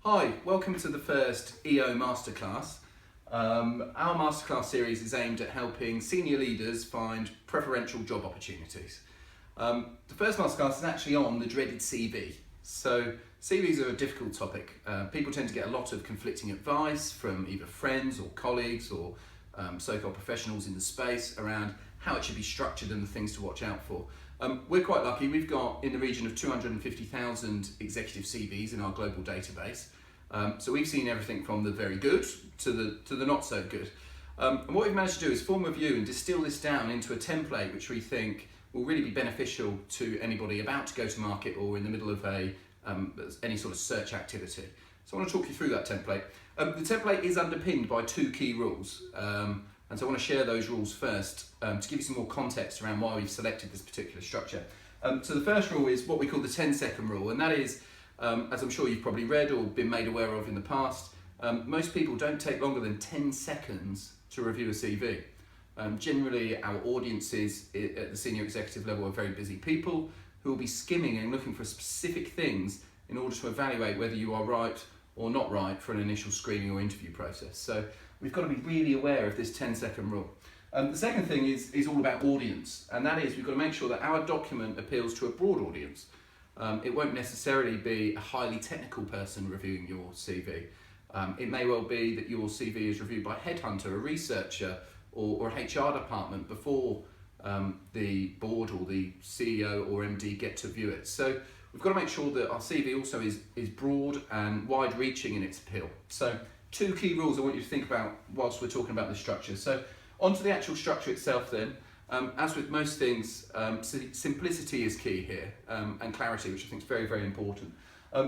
Hi, welcome to the first EO Masterclass. Our Masterclass series is aimed at helping senior leaders find preferential job opportunities. The first Masterclass is actually on the dreaded CV. So CVs are a difficult topic. People tend to get a lot of conflicting advice from either friends or colleagues or so-called professionals in the space around how it should be structured and the things to watch out for. We're quite lucky. We've got in the region of 250,000 executive CVs in our global database. So we've seen everything from the very good to the not so good. And what we've managed to do is form a view and distill this down into a template which we think will really be beneficial to anybody about to go to market or in the middle of any sort of search activity. So I want to talk you through that template. The template is underpinned by two key rules. And so I want to share those rules first to give you some more context around why we've selected this particular structure. So the first rule is what we call the 10-second rule, and that is, as I'm sure you've probably read or been made aware of in the past, most people don't take longer than 10 seconds to review a CV. Generally, our audiences at the senior executive level are very busy people who will be skimming and looking for specific things in order to evaluate whether you are right or not right for an initial screening or interview process. So we've got to be really aware of this 10-second rule. The second thing is all about audience, and that is we've got to make sure that our document appeals to a broad audience. It won't necessarily be a highly technical person reviewing your CV. It may well be that your CV is reviewed by a headhunter, a researcher, or a HR department before the board or the CEO or MD get to view it. So we've got to make sure that our CV also is broad and wide-reaching in its appeal. So two key rules I want you to think about whilst we're talking about the structure. So onto the actual structure itself then. As with most things, simplicity is key here, and clarity, which I think is very, very important.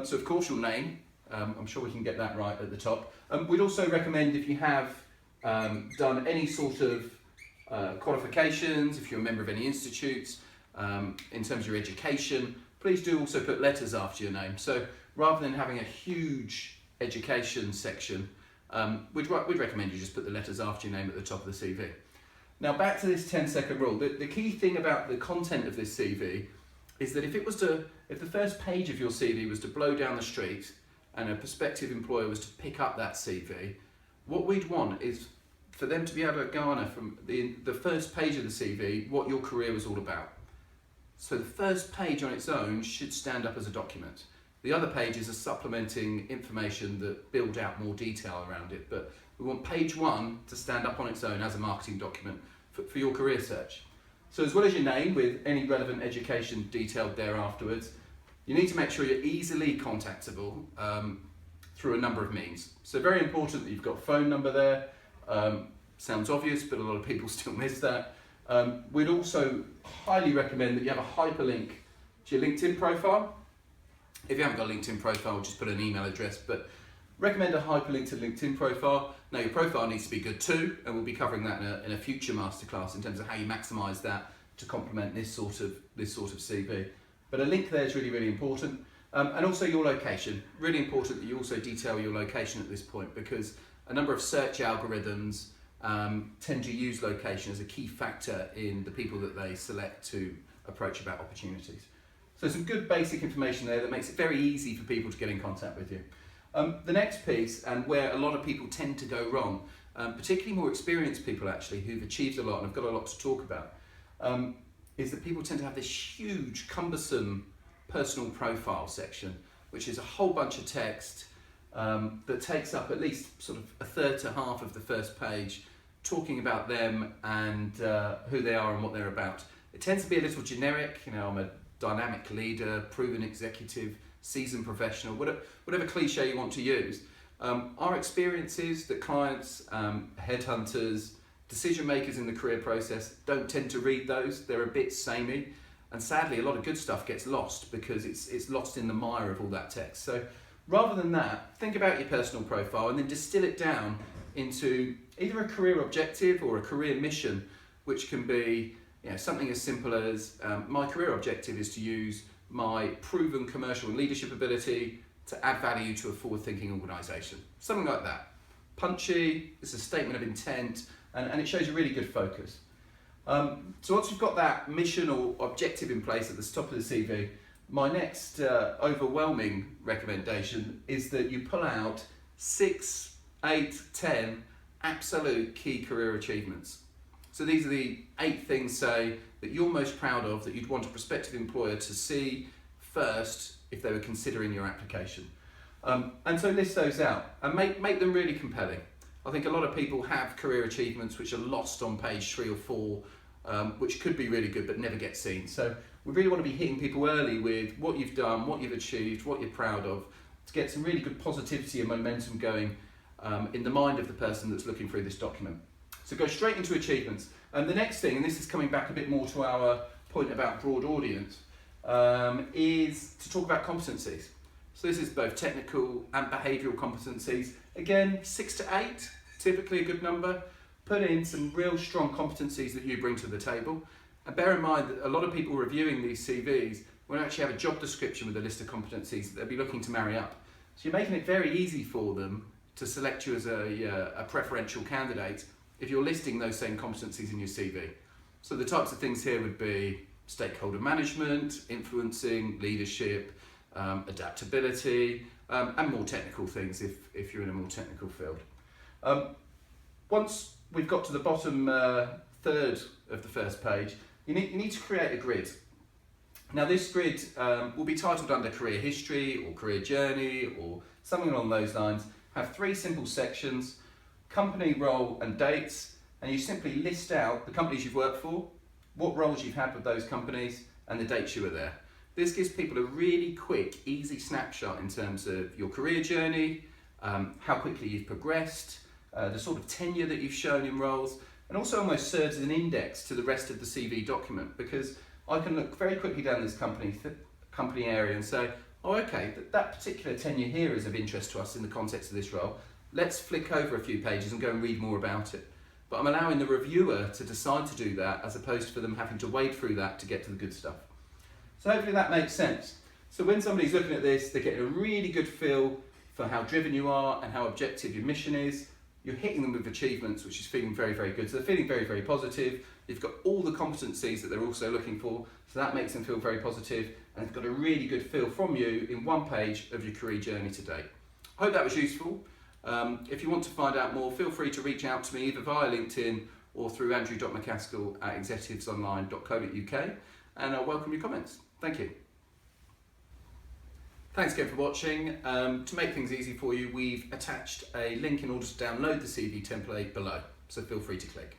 So of course your name, I'm sure we can get that right at the top. We'd also recommend if you have done any sort of qualifications, if you're a member of any institutes, in terms of your education, please do also put letters after your name. So rather than having a huge education section, we'd recommend you just put the letters after your name at the top of the CV. Now back to this 10-second rule. The key thing about the content of this CV is that if the first page of your CV was to blow down the street and a prospective employer was to pick up that CV, what we'd want is for them to be able to garner from the first page of the CV what your career was all about. So the first page on its own should stand up as a document. The other pages are supplementing information that build out more detail around it, but we want page one to stand up on its own as a marketing document for your career search. So as well as your name with any relevant education detailed there afterwards, you need to make sure you're easily contactable through a number of means. So very important that you've got a phone number there. Sounds obvious, but a lot of people still miss that. We'd also highly recommend that you have a hyperlink to your LinkedIn profile. If you haven't got a LinkedIn profile, just put an email address, but recommend a hyperlink to the LinkedIn profile. Now your profile needs to be good too, and we'll be covering that in a future masterclass in terms of how you maximise that to complement this sort of CV. But a link there is really, really important. And also your location. Really important that you also detail your location at this point, because a number of search algorithms tend to use location as a key factor in the people that they select to approach about opportunities. So some good basic information there that makes it very easy for people to get in contact with you. The next piece, and where a lot of people tend to go wrong, particularly more experienced people actually who've achieved a lot and have got a lot to talk about, is that people tend to have this huge, cumbersome personal profile section, which is a whole bunch of text that takes up at least sort of a third to half of the first page, talking about them and who they are and what they're about. It tends to be a little generic. I'm a dynamic leader, proven executive, seasoned professional, whatever cliche you want to use. Our experience is that clients, headhunters, decision makers in the career process don't tend to read those. They're a bit samey, and sadly a lot of good stuff gets lost because it's lost in the mire of all that text. So rather than that, think about your personal profile and then distill it down into either a career objective or a career mission, which can be something as simple as my career objective is to use my proven commercial and leadership ability to add value to a forward-thinking organisation. Something like that. Punchy, it's a statement of intent, and it shows a really good focus. So once you've got that mission or objective in place at the top of the CV, my next overwhelming recommendation is that you pull out 6, 8, 10 absolute key career achievements. So these are the 8 things, say, that you're most proud of, that you'd want a prospective employer to see first if they were considering your application. And so list those out and make them really compelling. I think a lot of people have career achievements which are lost on page 3 or 4, which could be really good but never get seen. So we really want to be hitting people early with what you've done, what you've achieved, what you're proud of, to get some really good positivity and momentum going in the mind of the person that's looking through this document. So go straight into achievements. And the next thing, and this is coming back a bit more to our point about broad audience, is to talk about competencies. So this is both technical and behavioural competencies. Again, 6 to 8, typically a good number. Put in some real strong competencies that you bring to the table. And bear in mind that a lot of people reviewing these CVs will actually have a job description with a list of competencies that they'll be looking to marry up. So you're making it very easy for them to select you as a preferential candidate if you're listing those same competencies in your CV. So the types of things here would be stakeholder management, influencing, leadership, adaptability, and more technical things if you're in a more technical field. Once we've got to the bottom third of the first page, you need to create a grid. Now this grid will be titled under career history or career journey or something along those lines. Have 3 simple sections: company, role and dates, and you simply list out the companies you've worked for, what roles you've had with those companies and the dates you were there. This gives people a really quick, easy snapshot in terms of your career journey, how quickly you've progressed, the sort of tenure that you've shown in roles, and also almost serves as an index to the rest of the CV document, because I can look very quickly down this company area and say, oh okay, that particular tenure here is of interest to us in the context of this role. Let's flick over a few pages and go and read more about it. But I'm allowing the reviewer to decide to do that as opposed to for them having to wade through that to get to the good stuff. So hopefully that makes sense. So when somebody's looking at this, they're getting a really good feel for how driven you are and how objective your mission is. You're hitting them with achievements, which is feeling very, very good. So they're feeling very, very positive. You've got all the competencies that they're also looking for, so that makes them feel very positive, and they've got a really good feel from you in one page of your career journey to date. I hope that was useful. If you want to find out more, feel free to reach out to me either via LinkedIn or through andrew.macaskill@executivesonline.co.uk, and I'll welcome your comments. Thank you. Thanks again for watching. To make things easy for you, we've attached a link in order to download the CV template below, so feel free to click.